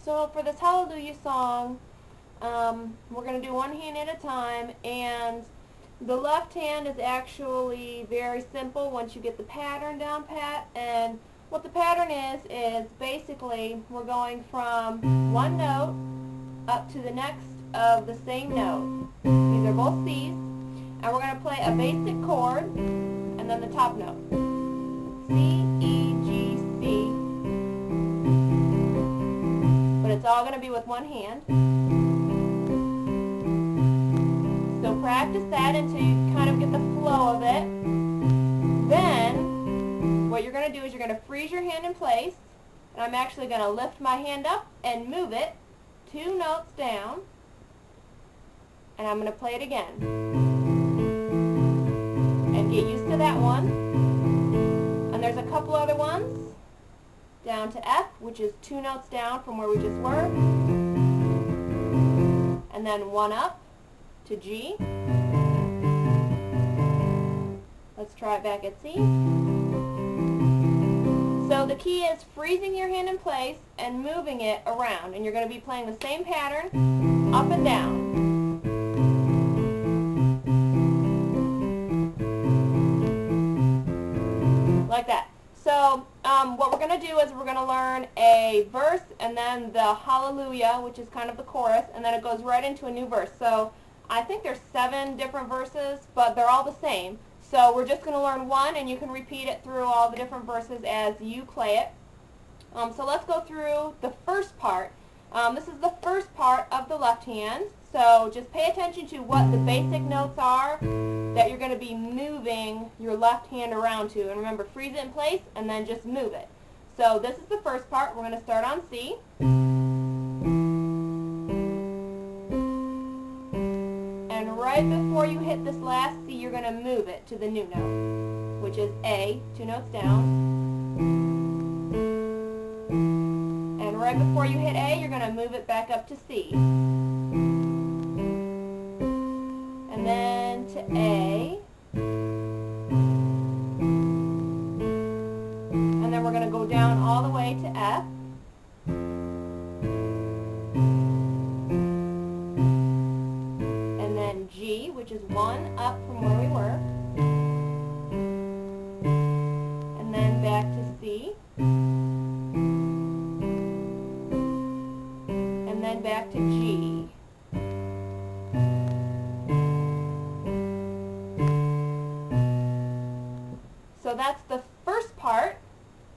So for this Hallelujah song, we're going to do one hand at a time, and the left hand is actually very simple once you get the pattern down pat. And what the pattern is basically we're going from one note up to the next of the same note. These are both C's, and we're going to play a basic chord and then the top note. C, E, G, C. But it's all going to be with one hand. So practice that until you kind of get the flow of it. Then what you're going to do is you're going to freeze your hand in place, and I'm actually going to lift my hand up and move it 2 notes down, and I'm going to play it again. And get used to that one. And there's a couple other ones down to F, which is 2 notes down from where we just were. And then 1 up to G. Let's try it back at C. So the key is freezing your hand in place and moving it around, and you're going to be playing the same pattern up and down. Like that. So what we're going to do is we're going to learn a verse and then the Hallelujah, which is kind of the chorus, and then it goes right into a new verse. So I think there's 7 different verses, but they're all the same. So we're just going to learn one, and you can repeat it through all the different verses as you play it. So let's go through the first part. This is the first part of the left hand. So just pay attention to what the basic notes are that you're going to be moving your left hand around to. And remember, freeze it in place and then just move it. So this is the first part. We're going to start on C. And right before you hit this last C, you're going to move it to the new note, which is A, 2 notes down. And right before you hit A, you're going to move it back up to C. And then to A. And then we're going to go down all the way to F. And then G, which is 1 up from where we were. And then back to C. And then back to G. So that's the first part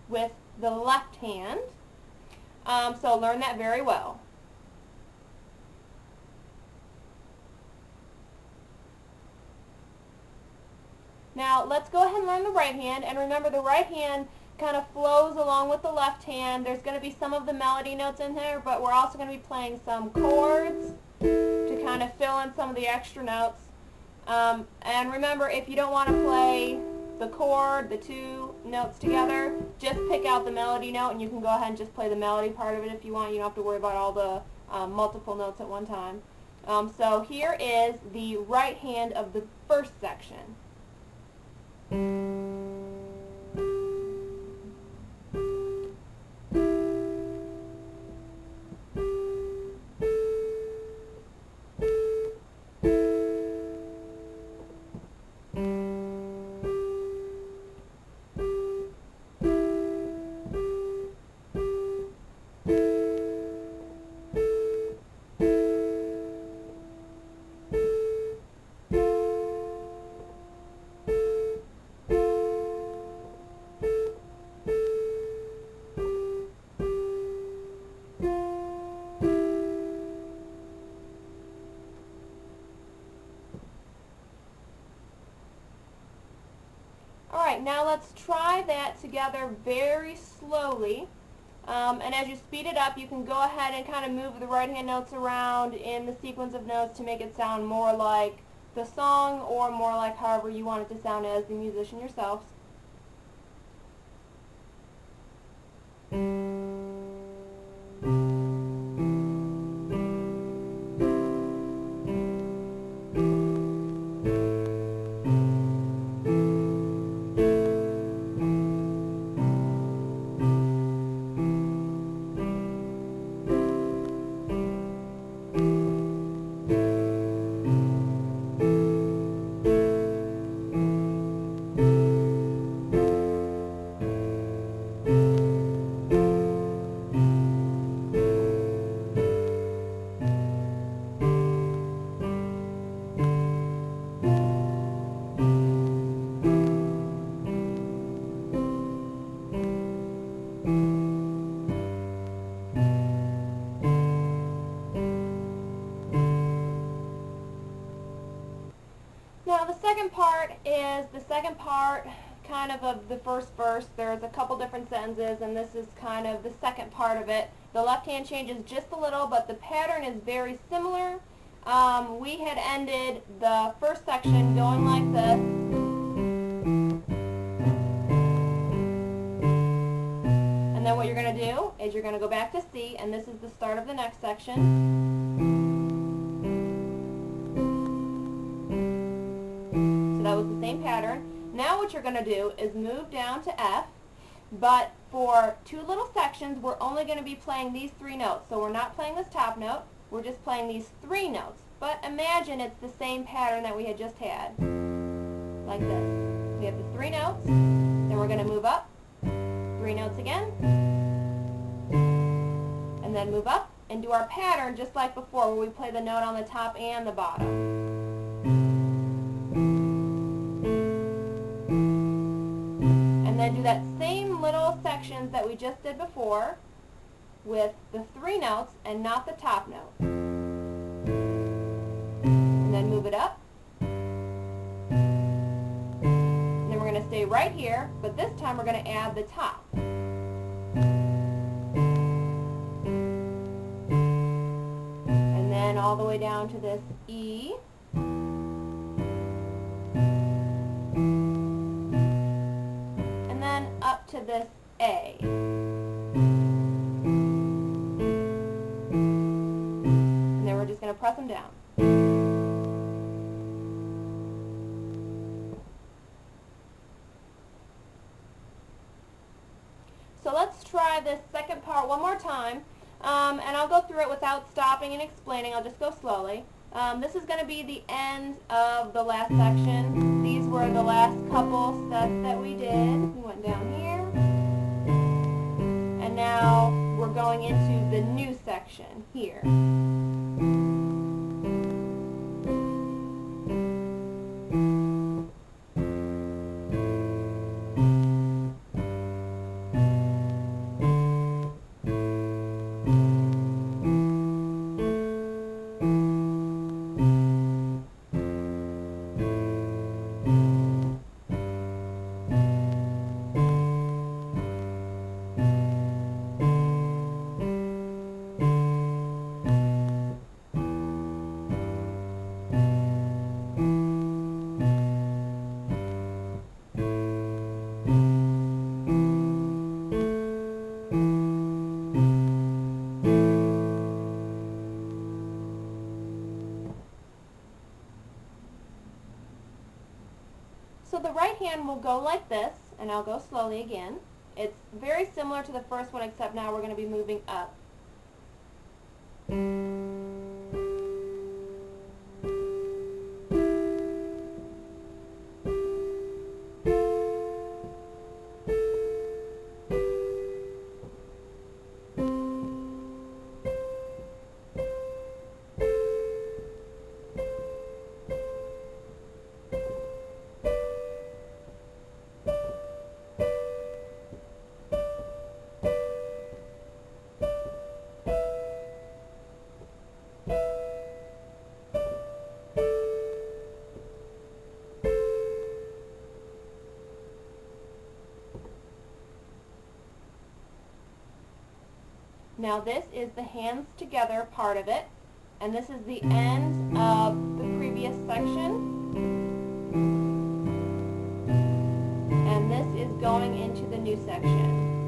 with the left hand. So learn that very well. Now let's go ahead and learn the right hand, and remember the right hand kind of flows along with the left hand. There's going to be some of the melody notes in there, but we're also going to be playing some chords to kind of fill in some of the extra notes. And remember, if you don't want to play the chord, the 2 notes together, just pick out the melody note, and you can go ahead and just play the melody part of it if you want. You don't have to worry about all the multiple notes at one time. So here is the right hand of the first section. Alright, now let's try that together very slowly. And as you speed it up, you can go ahead and kind of move the right hand notes around in the sequence of notes to make it sound more like the song or more like however you want it to sound as the musician yourself. is the second part kind of the first verse. There's a couple different sentences, and this is kind of the second part of it. The left hand changes just a little, but the pattern is very similar. We had ended the first section going like this. And then what you're going to do is you're going to go back to C, and this is the start of the next section. So that was the same pattern. Now what you're going to do is move down to F, but for two little sections we're only going to be playing these three notes. So we're not playing this top note, we're just playing these three notes. But imagine it's the same pattern that we had just had, like this. We have the three notes, then we're going to move up, three notes again, and then move up and do our pattern just like before, where we play the note on the top and the bottom. And then do that same little sections that we just did before with the three notes and not the top note. And then move it up. And then we're going to stay right here, but this time we're going to add the top. And then all the way down to this E. Up to this A. And then we're just going to press them down. So let's try this second part one more time, and I'll go through it without stopping and explaining. I'll just go slowly. This is going to be the end of the last section. These were the last couple sets that we did. We went down here. And now we're going into the new section here. So the right hand will go like this, and I'll go slowly again. It's very similar to the first one, except now we're going to be moving up. Now this is the hands together part of it, and this is the end of the previous section, and this is going into the new section.